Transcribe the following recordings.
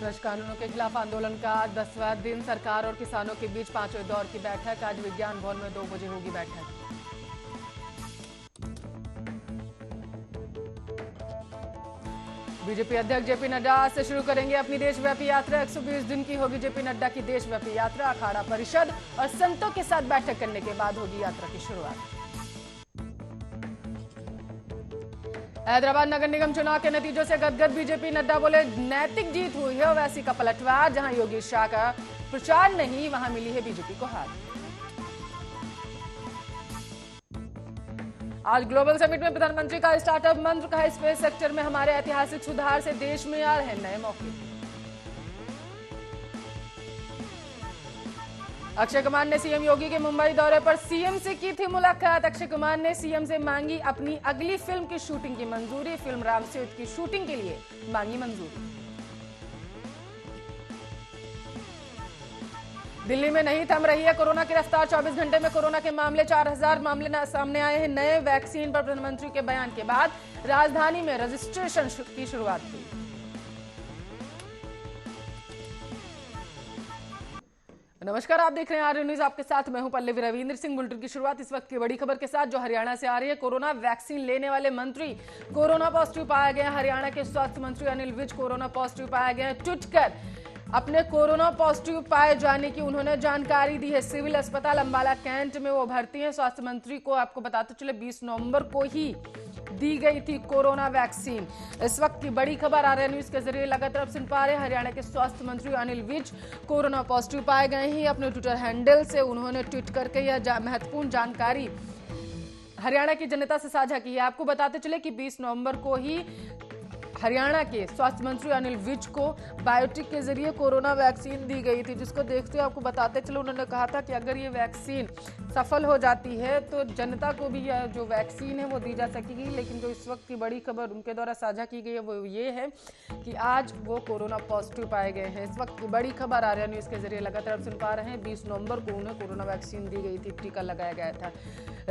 कृषि कानूनों के खिलाफ आंदोलन का आज 10वां दिन। सरकार और किसानों के बीच 5वें दौर की बैठक। आज विज्ञान भवन में 2 बजे होगी बैठक। बीजेपी अध्यक्ष जेपी नड्डा आज से शुरू करेंगे अपनी देशव्यापी यात्रा। 120 दिन की होगी जेपी नड्डा की देशव्यापी यात्रा। अखाड़ा परिषद और संतों के साथ बैठक करने के बाद होगी यात्रा की शुरुआत। हैदराबाद नगर निगम चुनाव के नतीजों से गदगद बीजेपी। नड्डा बोले नैतिक जीत हुई है ओवैसी का पलटवार। जहां योगी शाह का प्रचार नहीं, वहां मिली है बीजेपी को हार। आज ग्लोबल समिट में प्रधानमंत्री का स्टार्टअप मंत्र कहा, स्पेस सेक्टर में हमारे ऐतिहासिक सुधार से देश में आ रहे हैं नए मौके। अक्षय कुमार ने सीएम योगी के मुंबई दौरे पर सीएम से की थी मुलाकात। अक्षय कुमार ने सीएम से मांगी अपनी अगली फिल्म की शूटिंग की मंजूरी। फिल्म राम सेतु की शूटिंग के लिए मांगी मंजूरी। दिल्ली में नहीं थम रही है कोरोना की रफ्तार। 24 घंटे में कोरोना के मामले 4000 मामले सामने आए हैं। नए वैक्सीन पर प्रधानमंत्री के बयान के बाद राजधानी में रजिस्ट्रेशन की शुरुआत हुई। नमस्कार, आप देख रहे हैं आर्य न्यूज। आपके साथ मैं हूं पल्लवी। रविंद्र सिंह। बुलेटिन की शुरुआत इस वक्त की बड़ी खबर के साथ जो हरियाणा से आ रही है। कोरोना वैक्सीन लेने वाले मंत्री कोरोना पॉजिटिव पाया गया। हरियाणा के स्वास्थ्य मंत्री अनिल विज कोरोना पॉजिटिव पाया गया। ट्वीट कर अपने कोरोना पॉजिटिव पाए जाने की उन्होंने जानकारी दी है। सिविल अस्पताल अंबाला कैंट में वो भर्ती हैं। स्वास्थ्य मंत्री को आपको बताते चले 20 नवंबर को ही दी गई थी कोरोना वैक्सीन। इस वक्त की बड़ी खबर आर्य न्यूज के जरिए लगातार आप सुन पा रहे हैं। हरियाणा के स्वास्थ्य मंत्री अनिल विज कोरोना पॉजिटिव पाए गए हैं। अपने ट्विटर हैंडल से उन्होंने ट्वीट करके यह महत्वपूर्ण जानकारी हरियाणा की जनता से साझा की है। आपको बताते चले कि 20 नवंबर को ही हरियाणा के स्वास्थ्य मंत्री अनिल विज को बायोटेक के जरिए कोरोना वैक्सीन दी गई थी, जिसको देखते हुए आपको बताते चलो उन्होंने कहा था कि अगर ये वैक्सीन सफल हो जाती है तो जनता को भी यह जो वैक्सीन है वो दी जा सकेगी। लेकिन जो इस वक्त की बड़ी खबर उनके द्वारा साझा की गई है वो ये है कि आज वो कोरोना पॉजिटिव पाए गए हैं। इस वक्त की बड़ी खबर आर्य न्यूज के जरिए लगातार आप सुन पा रहे हैं। 20 नवंबर को उन्हें कोरोना वैक्सीन दी गई थी, टीका लगाया गया था।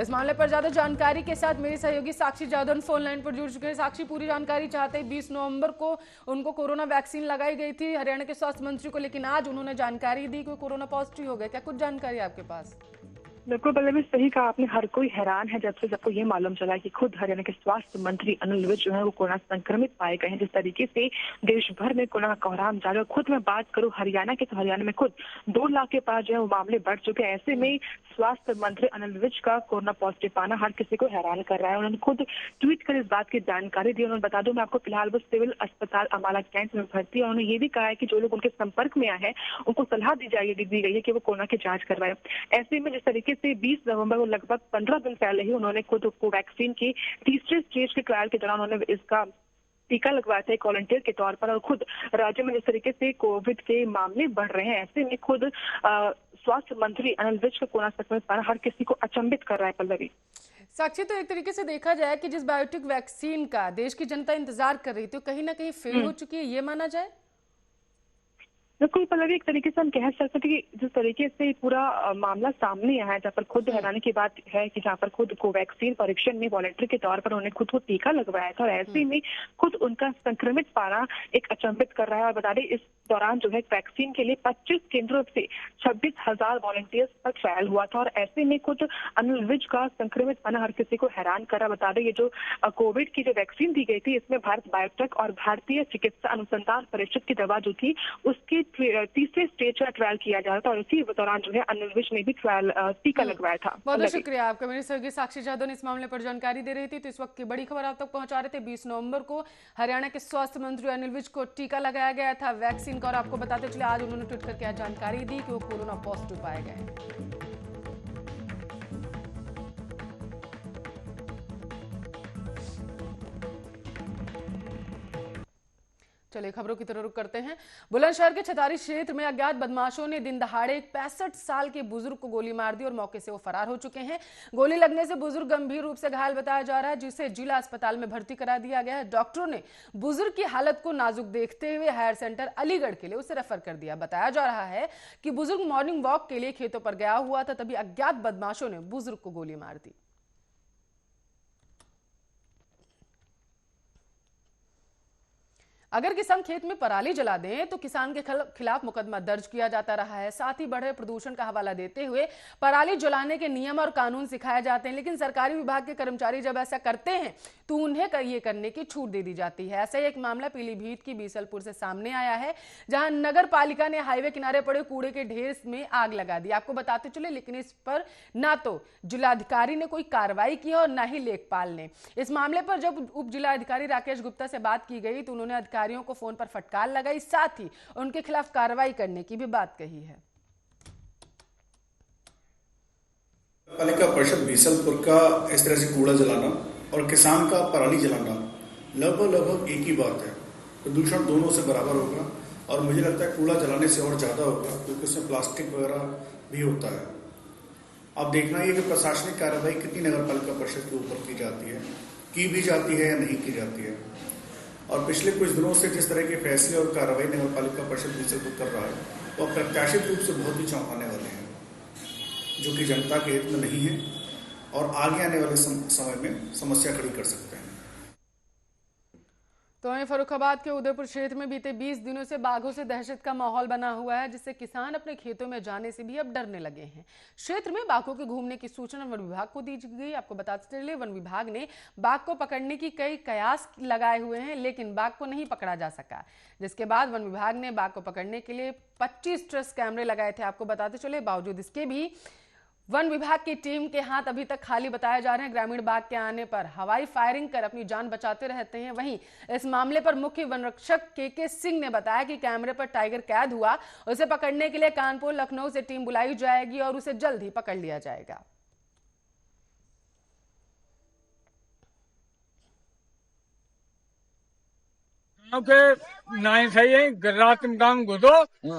इस मामले पर ज्यादा जानकारी के साथ मेरी सहयोगी साक्षी जादव फोन लाइन पर जुड़ चुके हैं। साक्षी, पूरी जानकारी चाहते हैं। 20 नवंबर को उनको कोरोना वैक्सीन लगाई गई थी हरियाणा के स्वास्थ्य मंत्री को, लेकिन आज उन्होंने जानकारी दी कि कोरोना पॉजिटिव हो गए। क्या कुछ जानकारी आपके पास? बिल्कुल पल्लवी, सही कहा आपने। हर कोई हैरान है जब से सबको ये मालूम चला कि खुद हरियाणा के स्वास्थ्य मंत्री अनिल विज जो है वो कोरोना संक्रमित पाए गए हैं। जिस तरीके से देश भर में कोरोना का कोहराम जारी है। खुद मैं बात करूं हरियाणा के, तो हरियाणा में खुद 2 लाख के पास जो है वो मामले बढ़ चुके हैं। ऐसे में स्वास्थ्य मंत्री अनिल विज का कोरोना पॉजिटिव पाना हर किसी को हैरान कर रहा है। उन्होंने खुद ट्वीट कर इस बात की जानकारी दी। उन्होंने बता दूं मैं आपको, फिलहाल वो सिविल अस्पताल अंबाला कैंट में भर्ती है। उन्होंने ये भी कहा है कि जो लोग उनके संपर्क में आए हैं उनको सलाह दी गई है कि वो कोरोना की जांच करवाए। ऐसे में जिस तरीके से 20 नवंबर को लगभग 15 दिन पहले ही उन्होंने खुद कोवैक्सीन की तीसरे स्टेज के ट्रायल के दौरान उन्होंने इसका टीका लगवाया था एक वॉलंटियर के तौर पर। और खुद राज्य में जिस तरीके से कोविड के मामले बढ़ रहे हैं, ऐसे में खुद स्वास्थ्य मंत्री अनिल विज का कोरोना संक्रमित पाना हर किसी को अचंभित कर रहा है। पल्लवी, साक्षी, तो एक तरीके से देखा जाए कि जिस बायोटेक वैक्सीन का देश की जनता इंतजार कर रही थी वो कहीं ना कहीं फेल हो चुकी है, ये माना जाए? बिल्कुल पल्लवी, एक तरीके से हम कह सकते हैं कि जिस तरीके से पूरा मामला सामने आया है, जहाँ पर खुद हैरानी की बात है कि जहाँ पर खुद कोवैक्सीन परीक्षण में वॉलंटियर के तौर पर उन्होंने खुद को टीका लगवाया था और ऐसे में खुद उनका संक्रमित पाना एक अचंभित कर रहा है। और बता दें इस दौरान जो है वैक्सीन के लिए 25 केंद्रों से 26,000 वॉलंटियर्स पर ट्रायल हुआ था। और ऐसे में खुद अनिल विज का संक्रमित पाना हर किसी को हैरान कर रहा। बता दें ये जो कोविड की जो वैक्सीन दी गई थी इसमें भारत बायोटेक और भारतीय चिकित्सा अनुसंधान परिषद की दवा जो थी उसकी तीसरे स्टेज का ट्रायल किया जा रहा था और इसी दौरान जो है अनिल विज ने भी ट्रायल टीका लगवाया था। बहुत शुक्रिया आपका। मेरी सहयोगी साक्षी जादव ने इस मामले पर जानकारी दे रही थी। तो इस वक्त की बड़ी खबर आप तक पहुंचा रहे थे। 20 नवंबर को हरियाणा के स्वास्थ्य मंत्री अनिल विज को टीका लगाया गया था वैक्सीन का। और आपको बताते चले आज उन्होंने ट्वीट करके जानकारी दी कि वो कोरोना पॉजिटिव पाए गए। चलिए खबरों की तरफ रुख करते हैं। बुलंदशहर के छतारी क्षेत्र में अज्ञात बदमाशों ने दिन दहाड़े एक 65 साल के बुजुर्ग को गोली मार दी और मौके से वो फरार हो चुके हैं। गोली लगने से बुजुर्ग गंभीर रूप से घायल बताया जा रहा है, जिसे जिला अस्पताल में भर्ती करा दिया गया है। डॉक्टरों ने बुजुर्ग की हालत को नाजुक देखते हुए हायर सेंटर अलीगढ़ के लिए उसे रेफर कर दिया। बताया जा रहा है कि बुजुर्ग मॉर्निंग वॉक के लिए खेतों पर गया हुआ था, तभी अज्ञात बदमाशों ने बुजुर्ग को गोली मार दी। अगर किसान खेत में पराली जला दें तो किसान के खिलाफ मुकदमा दर्ज किया जाता रहा है। साथ ही बढ़े प्रदूषण का हवाला देते हुए पराली जलाने के नियम और कानून सिखाए जाते हैं, लेकिन सरकारी विभाग के कर्मचारी जब ऐसा करते हैं तो उन्हें ये करने की छूट दे दी जाती है। ऐसा ही एक मामला पीलीभीत की बीसलपुर से सामने आया है, जहां नगर पालिका ने हाईवे किनारे पड़े कूड़े के ढेर में आग लगा दी। आपको बताते चले, लेकिन इस पर ना तो जिलाधिकारी ने कोई कार्रवाई की और ना ही लेखपाल ने। इस मामले पर जब उप जिलाधिकारी राकेश गुप्ता से बात की गई तो उन्होंने अधिकारियों को फोन पर फटकार लगाई, साथ ही उनके खिलाफ कार्रवाई करने की भी बात कही है। पालिका परिषद बीसलपुर का इस तरह से कूड़ा जलाना और किसान का पराली जलाना लगभग एक ही बात है। प्रदूषण दोनों से बराबर होगा और मुझे लगता है कूड़ा जलाने से और ज्यादा होगा, क्योंकि उसमें प्लास्टिक वगैरह भी होता है। अब देखना ये कि प्रशासनिक कार्रवाई कितनी नगर पालिका परिषद के ऊपर की जाती है, की भी जाती है या नहीं की जाती है। और पिछले कुछ दिनों से जिस तरह के फैसले और कार्रवाई नगर पालिका परिषद बीसलपुर कर रहा है, वो अप्रत्याशित रूप से बहुत ही चौंकाने वाले हैं, जो कि जनता के हित में नहीं है और आगे आने वाले समय में समस्या खड़ी कर सकते हैं। तो वहीं फर्रुखाबाद के उदयपुर क्षेत्र में बीते 20 दिनों से बाघों से दहशत का माहौल बना हुआ है, जिससे किसान अपने खेतों में जाने से भी अब डरने लगे हैं। क्षेत्र में बाघों के घूमने की सूचना वन विभाग को दी गई। आपको बताते चले, वन विभाग ने बाघ को पकड़ने की कई कयास लगाए हुए हैं, लेकिन बाघ को नहीं पकड़ा जा सका, जिसके बाद वन विभाग ने बाघ को पकड़ने के लिए 25 ट्रस कैमरे लगाए थे। आपको बताते चले, बावजूद इसके भी वन विभाग की टीम के हाथ अभी तक खाली बताए जा रहे हैं। ग्रामीण बाघ के आने पर हवाई फायरिंग कर अपनी जान बचाते रहते हैं। वहीं इस मामले पर मुख्य वनरक्षक के सिंह ने बताया कि कैमरे पर टाइगर कैद हुआ, उसे पकड़ने के लिए कानपुर लखनऊ से टीम बुलाई जाएगी और उसे जल्द ही पकड़ लिया जाएगा। के नाई सही है, रात में गाँव घुसो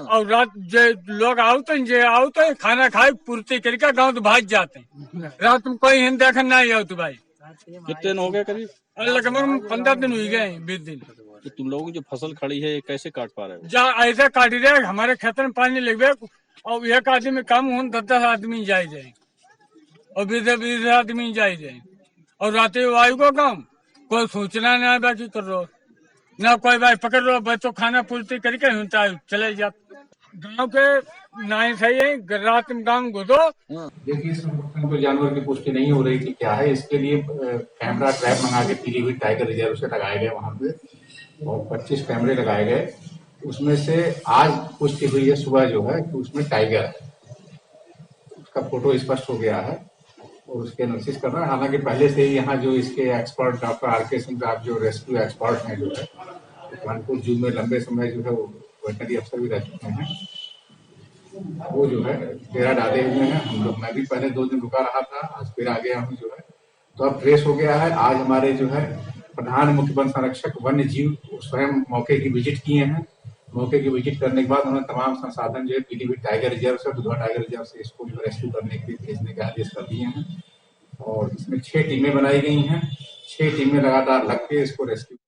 और रात जो लोग आओ तो खाना खाए पूर्ति करके गाँव तो भाग जाते हैं। रात में कोई हिंद देखा नहीं आओ तो भाई। कितने दिन हो गए करीब? लगभग 15 दिन हुई गए, 20 दिन। तो तुम लोगों की जो फसल खड़ी है ये कैसे काट पा रहे हो? जहाँ ऐसे काट रहे, हमारे खेत में पानी लग गए और एक आदमी कम हो 10-10 आदमी जाए और 20-20 आदमी जाए और रात वायु को काम कोई सूचना नहीं बाकी कर रहा ना, कोई भाई पकड़ लो बच्चों खाना पूर्ति करके चले जाते। गांव के नाई सही है, रात में गाँव घुसो। देखिए, इसमें कोई जानवर की पुष्टि नहीं हो रही थी क्या है, इसके लिए कैमरा ट्रैप मंगा के पीलीभीत टाइगर रिजर्व से लगाए गए वहां पे और 25 कैमरे लगाए गए। उसमें से आज पुष्टि हुई है सुबह जो है कि उसमें टाइगर है, उसका फोटो स्पष्ट हो गया है और उसके एनालिसिस कर रहे हैं। हालांकि पहले से ही यहाँ जो इसके एक्सपर्ट डॉक्टर आर.के. सिंह साहब जो रेस्क्यू एक्सपर्ट हैं जो है कानपुर जू में लंबे समय जो है वो वेटनरी अफसर भी रह चुके हैं, वो जो है डेरा डाले हुए हैं। हम लोग, मैं भी पहले 2 दिन रुका रहा था, आज फिर आ गया हूँ जो है, तो अब ट्रेस हो गया है। आज हमारे जो है प्रधान मुख्य वन संरक्षक वन्य जीव स्वयं मौके की विजिट किए हैं। मौके की विजिट करने के बाद उन्होंने तमाम संसाधन जो है पीलीभीत टाइगर रिजर्व से, दुधवा टाइगर रिजर्व से इसको जो रेस्क्यू करने के लिए भेजने के आदेश कर दिए हैं और इसमें 6 टीमें बनाई गई हैं। 6 टीमें लगातार लग के इसको रेस्क्यू।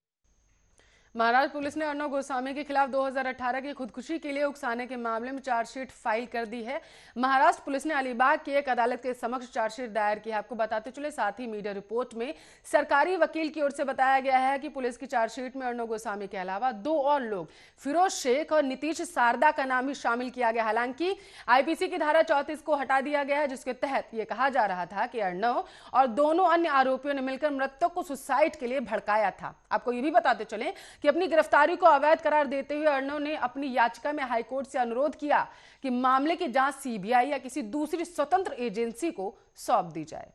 महाराष्ट्र पुलिस ने अर्णव गोस्वामी के खिलाफ 2018 की खुदकुशी के लिए उकसाने के मामले में चार्जशीट फाइल कर दी है। महाराष्ट्र पुलिस ने अलीबाग की एक अदालत के समक्ष चार्जशीट दायर की है। आपको बताते चले, साथ ही मीडिया रिपोर्ट में सरकारी वकील की ओर से बताया गया है कि पुलिस की चार्जशीट में अर्णव गोस्वामी के अलावा 2 और लोग फिरोज शेख और नीतीश सारदा का नाम भी शामिल किया गया। हालांकि आईपीसी की धारा 34 को हटा दिया गया है, जिसके तहत यह कहा जा रहा था कि अर्णव और दोनों अन्य आरोपियों ने मिलकर मृतक को सुसाइड के लिए भड़काया था। आपको यह भी बताते चले कि अपनी गिरफ्तारी को अवैध करार देते हुए अर्णव ने अपनी याचिका में हाईकोर्ट से अनुरोध किया कि मामले की जांच सीबीआई या किसी दूसरी स्वतंत्र एजेंसी को सौंप दी जाए।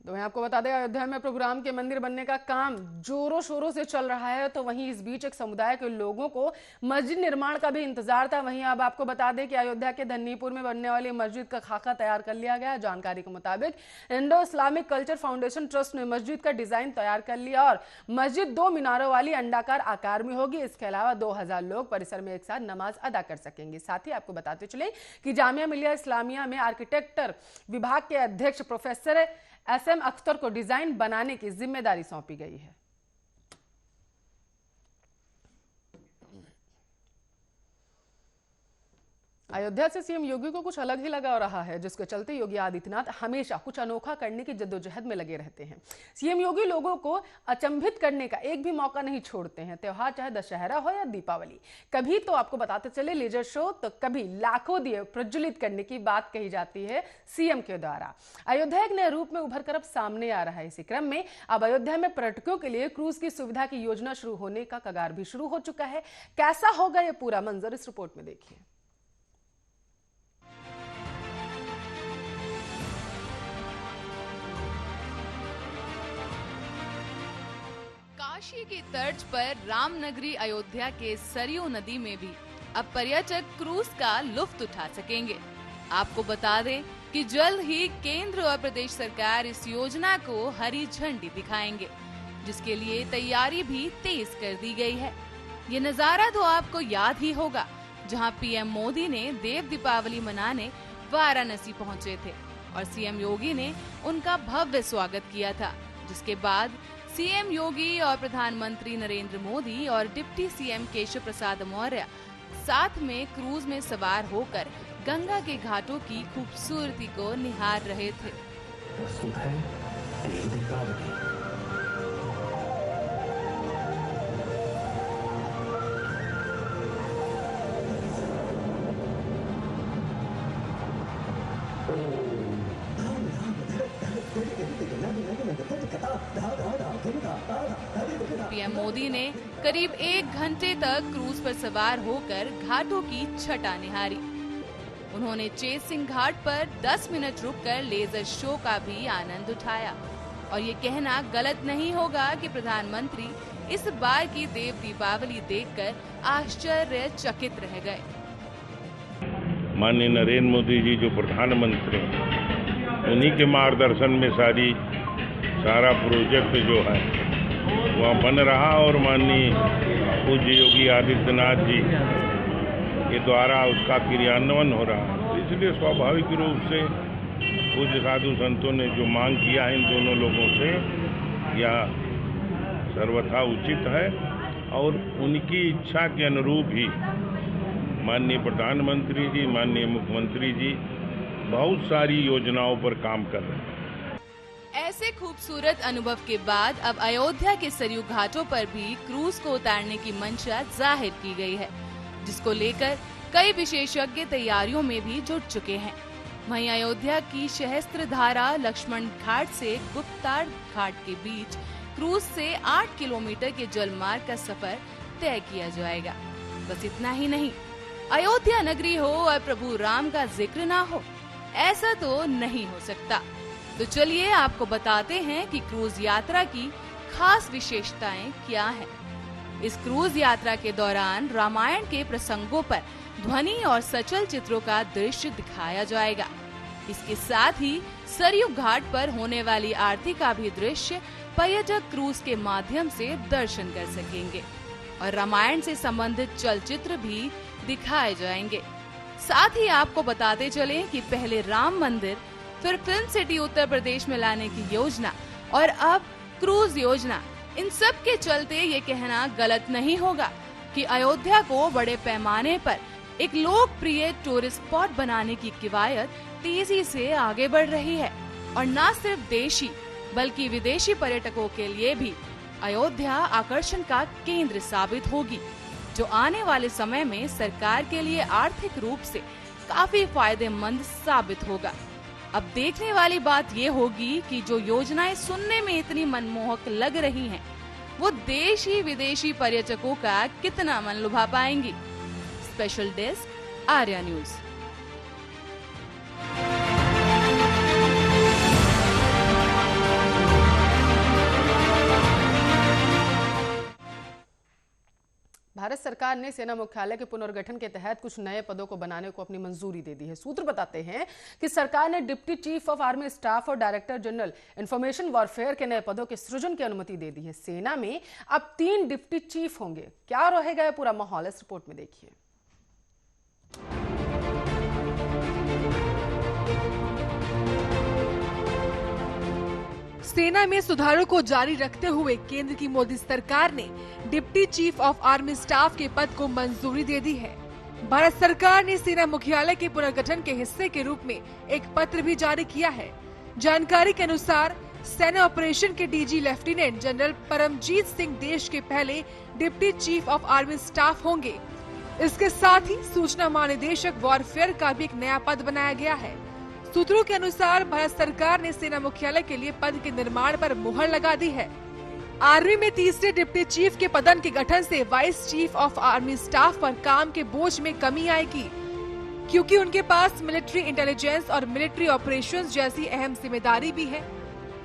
तो मैं आपको बता दें, अयोध्या में प्रभुराम के मंदिर बनने का काम जोरों शोरों से चल रहा है, तो वहीं इस बीच एक समुदाय के लोगों को मस्जिद निर्माण का भी इंतजार था। वहीं अब आपको बता दें कि अयोध्या के धन्नीपुर में बनने वाली मस्जिद का खाका तैयार कर लिया गया है। जानकारी के मुताबिक Indo Islamic culture foundation trust ने मस्जिद का डिजाइन तैयार कर लिया और मस्जिद 2 मीनारों वाली अंडाकार आकार में होगी। इसके अलावा 2000 लोग परिसर में एक साथ नमाज अदा कर सकेंगे। साथ ही आपको बताते चले कि जामिया मिलिया इस्लामिया में आर्किटेक्चर विभाग के अध्यक्ष प्रोफेसर SM अख्तर को डिजाइन बनाने की जिम्मेदारी सौंपी गई है। अयोध्या से सीएम योगी को कुछ अलग ही लगा रहा है, जिसके चलते योगी आदित्यनाथ हमेशा कुछ अनोखा करने की जद्दोजहद में लगे रहते हैं। सीएम योगी लोगों को अचंभित करने का एक भी मौका नहीं छोड़ते हैं, त्योहार चाहे दशहरा हो या दीपावली। कभी तो आपको बताते चले लेजर शो, तो कभी लाखों दिए प्रज्वलित करने की बात कही जाती है सीएम के द्वारा। अयोध्या एक नए रूप में उभर कर अब सामने आ रहा है। इसी क्रम में अब अयोध्या में पर्यटकों के लिए क्रूज की सुविधा की योजना शुरू होने का कगार भी शुरू हो चुका है। कैसा होगा ये पूरा मंजर, इस रिपोर्ट में देखिए। काशी की तर्ज पर रामनगरी अयोध्या के सरयू नदी में भी अब पर्यटक क्रूज का लुत्फ उठा सकेंगे। आपको बता दें कि जल्द ही केंद्र और प्रदेश सरकार इस योजना को हरी झंडी दिखाएंगे, जिसके लिए तैयारी भी तेज कर दी गई है। ये नजारा तो आपको याद ही होगा, जहां पीएम मोदी ने देव दीपावली मनाने वाराणसी पहुंचे थे और सीएम योगी ने उनका भव्य स्वागत किया था, जिसके बाद सीएम योगी और प्रधानमंत्री नरेंद्र मोदी और डिप्टी सीएम केशव प्रसाद मौर्य साथ में क्रूज में सवार होकर गंगा के घाटों की खूबसूरती को निहार रहे थे। पीएम मोदी ने करीब 1 घंटे तक क्रूज पर सवार होकर घाटों की छटा निहारी। उन्होंने चेतसिंह घाट पर 10 मिनट रुककर लेजर शो का भी आनंद उठाया। और ये कहना गलत नहीं होगा कि प्रधानमंत्री इस बार की देव दीपावली देखकर आश्चर्यचकित रह गए। माननीय नरेंद्र मोदी जी जो प्रधानमंत्री हैं, उन्हीं के मार्गदर्शन में सारा प्रोजेक्ट जो है वहाँ बन रहा और माननीय पूज्य योगी आदित्यनाथ जी के द्वारा उसका क्रियान्वयन हो रहा है। इसलिए स्वाभाविक रूप से पूज्य साधु संतों ने जो मांग किया है इन दोनों लोगों से, यह सर्वथा उचित है और उनकी इच्छा के अनुरूप ही माननीय प्रधानमंत्री जी, माननीय मुख्यमंत्री जी बहुत सारी योजनाओं पर काम कर रहे हैं। ऐसे खूबसूरत अनुभव के बाद अब अयोध्या के सरयू घाटों पर भी क्रूज को उतारने की मंशा जाहिर की गई है, जिसको लेकर कई विशेषज्ञ तैयारियों में भी जुट चुके हैं। वहीं अयोध्या की सहस्त्रधारा लक्ष्मण घाट से गुप्तार घाट के बीच क्रूज से 8 किलोमीटर के जलमार्ग का सफर तय किया जाएगा। बस इतना ही नहीं, अयोध्या नगरी हो और प्रभु राम का जिक्र ना हो, ऐसा तो नहीं हो सकता। तो चलिए आपको बताते हैं कि क्रूज यात्रा की खास विशेषताएं क्या हैं। इस क्रूज यात्रा के दौरान रामायण के प्रसंगों पर ध्वनि और सचल चित्रों का दृश्य दिखाया जाएगा। इसके साथ ही सरयू घाट पर होने वाली आरती का भी दृश्य पर्यटक क्रूज के माध्यम से दर्शन कर सकेंगे और रामायण से संबंधित चलचित्र भी दिखाए जाएंगे। साथ ही आपको बताते चले कि पहले राम मंदिर, फिर फिल्म सिटी उत्तर प्रदेश में लाने की योजना और अब क्रूज योजना, इन सब के चलते ये कहना गलत नहीं होगा कि अयोध्या को बड़े पैमाने पर एक लोकप्रिय टूरिस्ट स्पॉट बनाने की कवायद तेजी से आगे बढ़ रही है और न सिर्फ देशी बल्कि विदेशी पर्यटकों के लिए भी अयोध्या आकर्षण का केंद्र साबित होगी, जो आने वाले समय में सरकार के लिए आर्थिक रूप से काफी फायदेमंद साबित होगा। अब देखने वाली बात ये होगी कि जो योजनाएं सुनने में इतनी मनमोहक लग रही हैं, वो देशी विदेशी पर्यटकों का कितना मन लुभा पाएंगी। Special desk, Arya news. Bharat सरकार ने सेना मुख्यालय के पुनर्गठन के तहत कुछ नए पदों को बनाने को अपनी मंजूरी दे दी है। सूत्र बताते हैं कि सरकार ने deputy chief of army staff और डायरेक्टर जनरल इंफॉर्मेशन वॉरफेयर के नए पदों के सृजन की अनुमति दे दी है। सेना में अब 3 डिप्टी चीफ होंगे। क्या रहेगा पूरा माहौल, इस रिपोर्ट में देखिए। सेना में सुधारों को जारी रखते हुए केंद्र की मोदी सरकार ने deputy chief of army staff के पद को मंजूरी दे दी है। भारत सरकार ने सेना मुख्यालय के पुनर्गठन के हिस्से के रूप में एक पत्र भी जारी किया है। जानकारी के अनुसार सेना ऑपरेशन के DG lieutenant general Paramjit Singh देश के पहले deputy chief of army staff होंगे। इसके साथ ही सूचना महानिदेशक वॉरफेयर का भी एक नया पद बनाया गया है। सूत्रों के अनुसार भारत सरकार ने सेना मुख्यालय के लिए पद के निर्माण पर मुहर लगा दी है। आर्मी में तीसरे डिप्टी चीफ के पदन के गठन से vice chief of army staff पर काम के बोझ में कमी आएगी, क्योंकि उनके पास मिलिट्री इंटेलिजेंस और मिलिट्री ऑपरेशंस जैसी अहम जिम्मेदारी भी है।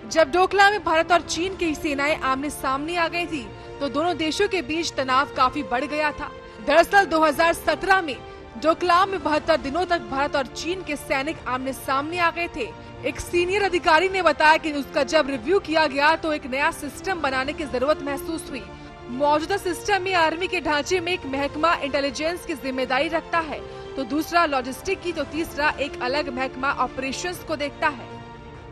जब डोकलाम में भारत और चीन की सेनाएं आमने सामने आ गई थी, तो दोनों देशों के बीच तनाव काफी बढ़ गया था। दरअसल 2017 में डोकलाम में 72 दिनों तक भारत और चीन के सैनिक आमने सामने आ गए थे। एक सीनियर अधिकारी ने बताया कि उसका जब रिव्यू किया गया तो एक नया सिस्टम बनाने की जरूरत महसूस हुई। मौजूदा सिस्टम में आर्मी के ढांचे में एक महकमा इंटेलिजेंस की जिम्मेदारी रखता है, तो दूसरा लॉजिस्टिक की, तो तीसरा एक अलग महकमा ऑपरेशंस को देखता है।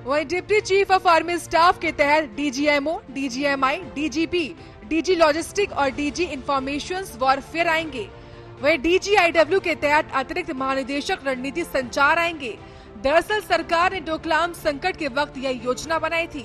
वहीं deputy chief of army staff के तहत DGMO, DGMI, DGP, DG logistic और DG इंफॉर्मेशंस वॉरफेयर आएंगे। वहीं DGIW के तहत अतिरिक्त महानिदेशक रणनीति संचार आएंगे। दरअसल सरकार ने डोकलाम संकट के वक्त यह योजना बनाई थी।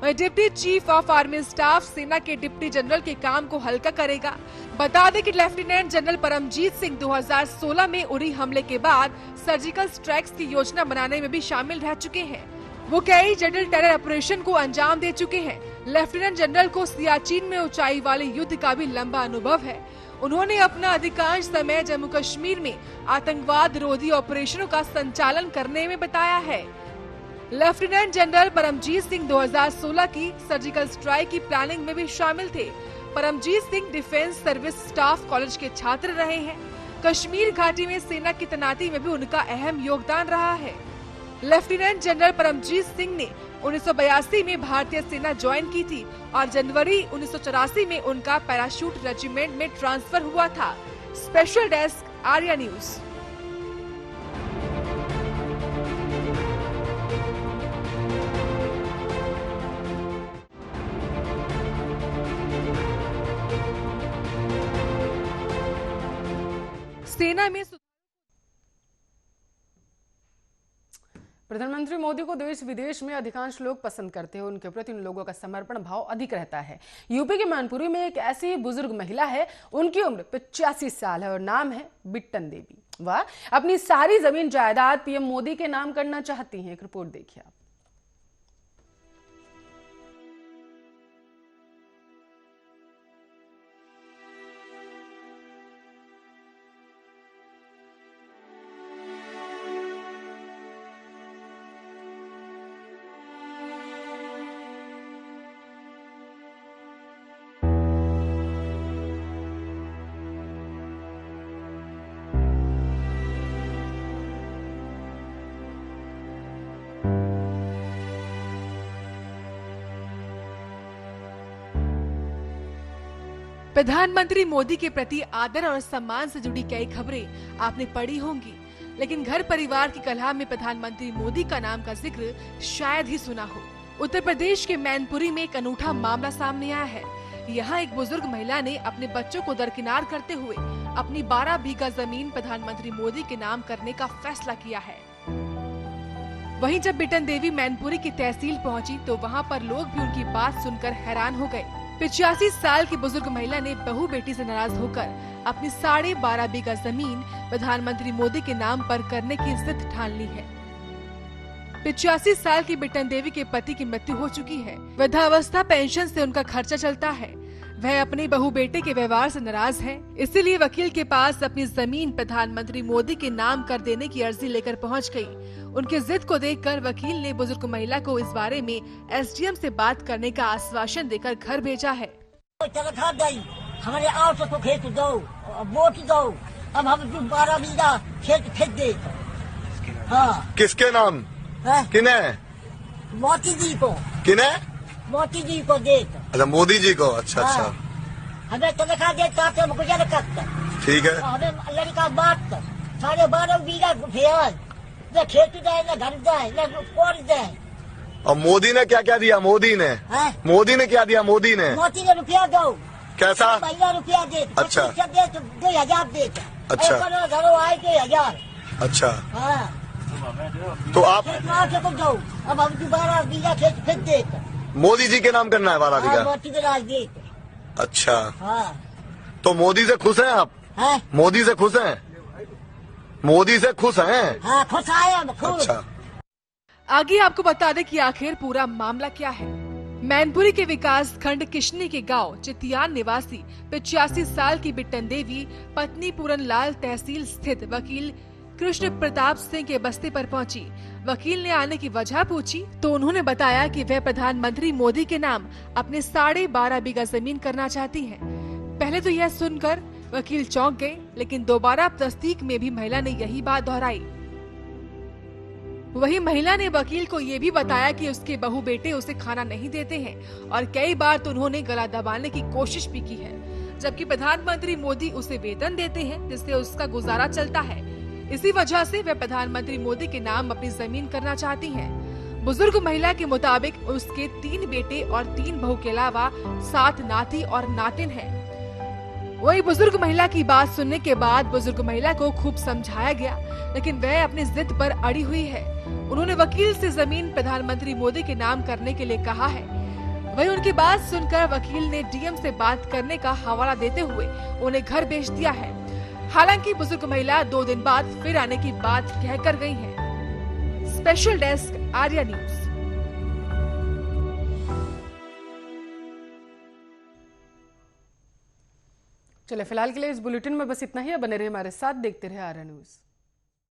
वहीं deputy chief of army staff सेना के डिप्टी जनरल के काम को हल्का करेगा। बता दें कि लेफ्टिनेंट जनरल परमजीत सिंह 2016 में उरी हमले के बाद सर्जिकल स्ट्राइक्स की योजना बनाने में भी शामिल रह चुके हैं। वो कई जटिल टेरर ऑपरेशन को अंजाम दे चुके हैं। लेफ्टिनेंट जनरल को सियाचिन में ऊंचाई वाले युद्ध का भी लंबा अनुभव है। उन्होंने अपना अधिकांश समय जम्मू कश्मीर में आतंकवाद विरोधी ऑपरेशनों का संचालन करने में बिताया है। लेफ्टिनेंट जनरल परमजीत सिंह 2016 की सर्जिकल स्ट्राइक की प्लानिंग में भी शामिल थे। Paramjit Singh defence service staff college के छात्र रहे हैं। कश्मीर घाटी में सेना की तैनाती में भी उनका अहम योगदान रहा है। लेफ्टिनेंट जनरल परमजीत सिंह ने 1982 में भारतीय सेना ज्वाइन की थी और जनवरी 1984 में उनका पैराशूट रेजिमेंट में ट्रांसफर हुआ था। Special desk, Arya news. सेना में प्रधानमंत्री मोदी को देश विदेश में अधिकांश लोग पसंद करते हैं। उनके प्रति उन लोगों का समर्पण भाव अधिक रहता है। यूपी के मैनपुरी में एक ऐसी बुजुर्ग महिला है, उनकी उम्र 85 साल है और नाम है बिट्टन देवी। वह अपनी सारी जमीन जायदाद पीएम मोदी के नाम करना चाहती हैं। एक रिपोर्ट देखिए आप। प्रधानमंत्री मोदी के प्रति आदर और सम्मान से जुड़ी कई खबरें आपने पढ़ी होंगी, लेकिन घर परिवार की कलह में प्रधानमंत्री मोदी का नाम का जिक्र शायद ही सुना हो। उत्तर प्रदेश के मैनपुरी में एक अनूठा मामला सामने आया है। यहाँ एक बुजुर्ग महिला ने अपने बच्चों को दरकिनार करते हुए अपनी 12 बीघा जमीन प्रधानमंत्री मोदी के नाम करने का फैसला किया है। वहीं जब बिट्टन देवी मैनपुरी की तहसील पहुंची तो वहां पर लोग भी उनकी बात सुनकर हैरान हो गए। 85 साल की बुजुर्ग महिला ने बहू बेटी से नाराज होकर अपनी 12.5 बीघा जमीन प्रधानमंत्री मोदी के नाम पर करने की जिद ठान ली है। 85 साल की बिट्टन देवी के पति की मृत्यु हो चुकी है। वृद्धावस्था पेंशन से उनका खर्चा चलता है। वह अपने बहू बेटे के व्यवहार से नाराज है, इसीलिए वकील के पास अपनी जमीन प्रधानमंत्री मोदी के नाम कर देने की अर्जी लेकर पहुंच गई। उनकी जिद को देखकर वकील ने बुजुर्ग महिला को इस बारे में एसडीएम से बात करने का आश्वासन देकर घर भेजा है। हमारे आओ तो खेत दो, वोट दो, अब हम 12 बीघा खेत फेंक दे। हाँ। किसके नाम? किने? मोदी जी को। किने? मोदी जी को दे। अच्छा, मोदी जी को। अच्छा हाँ। अच्छा, हमें तनख्वाह देता तो हम गुजर करता। ठीक है। हमें लड़का बात 12.5 बीघा फेयर न खेत जाए, न घर जाए, न कोर जाए। और मोदी ने क्या क्या दिया? मोदी ने क्या दिया? मोदी ने रुपया दो। कैसा? महीना रुपया दे। अच्छा। दे तो 2000 देता। अच्छा। घरों आए थे 1000। अच्छा, हाँ तो आप से तुम जाओ, अब हम दोबारा बीजा खेत फेंक देते। मोदी जी के नाम करना है बाला बीघा? मोदी के राज देते। अच्छा, हाँ तो मोदी से खुश हैं आप? हैं? मोदी से खुश हैं? मोदी से खुश हैं? हाँ खुश आए हम खुश। अच्छा, आगे आपको बता दें कि आखिर पूरा मामला क्या है। मैनपुरी के विकास खंड किशनी के गांव चितियान निवासी 85 साल की बिट्टन देवी पत्नी पूरन लाल तहसील स्थित वकील कृष्ण प्रताप सिंह के बस्ती पर पहुंची। वकील ने आने की वजह पूछी तो उन्होंने बताया कि वह प्रधानमंत्री मोदी के नाम अपने 12.5 बीघा जमीन करना चाहती हैं। पहले तो यह सुनकर वकील चौंक गए, लेकिन दोबारा तस्दीक में भी महिला ने यही बात दोहराई। वही महिला ने वकील को ये भी बताया कि उसके बहू बेटे उसे खाना नहीं देते हैं और कई बार तो उन्होंने गला दबाने की कोशिश भी की है, जबकि प्रधानमंत्री मोदी उसे वेतन देते हैं जिससे उसका गुजारा चलता है। इसी वजह से वह प्रधानमंत्री मोदी के नाम अपनी जमीन करना चाहती हैं। बुजुर्ग महिला के मुताबिक उसके 3 बेटे और 3 बहू के अलावा 7 नाती और नातिन हैं। वही बुजुर्ग महिला की बात सुनने के बाद बुजुर्ग महिला को खूब समझाया गया, लेकिन वह अपनी जिद पर अड़ी हुई है। उन्होंने वकील से जमीन प्रधानमंत्री मोदी के नाम करने के लिए कहा है। वही उनकी बात सुनकर वकील ने डीएम से बात करने का हवाला देते हुए उन्हें घर भेज दिया है। हालांकि बुजुर्ग महिला 2 दिन बाद फिर आने की बात कहकर गई है। Special desk Arya news. चले फिलहाल के लिए इस बुलेटिन में बस इतना ही। बने रहे हमारे साथ, देखते रहे आर्या न्यूज।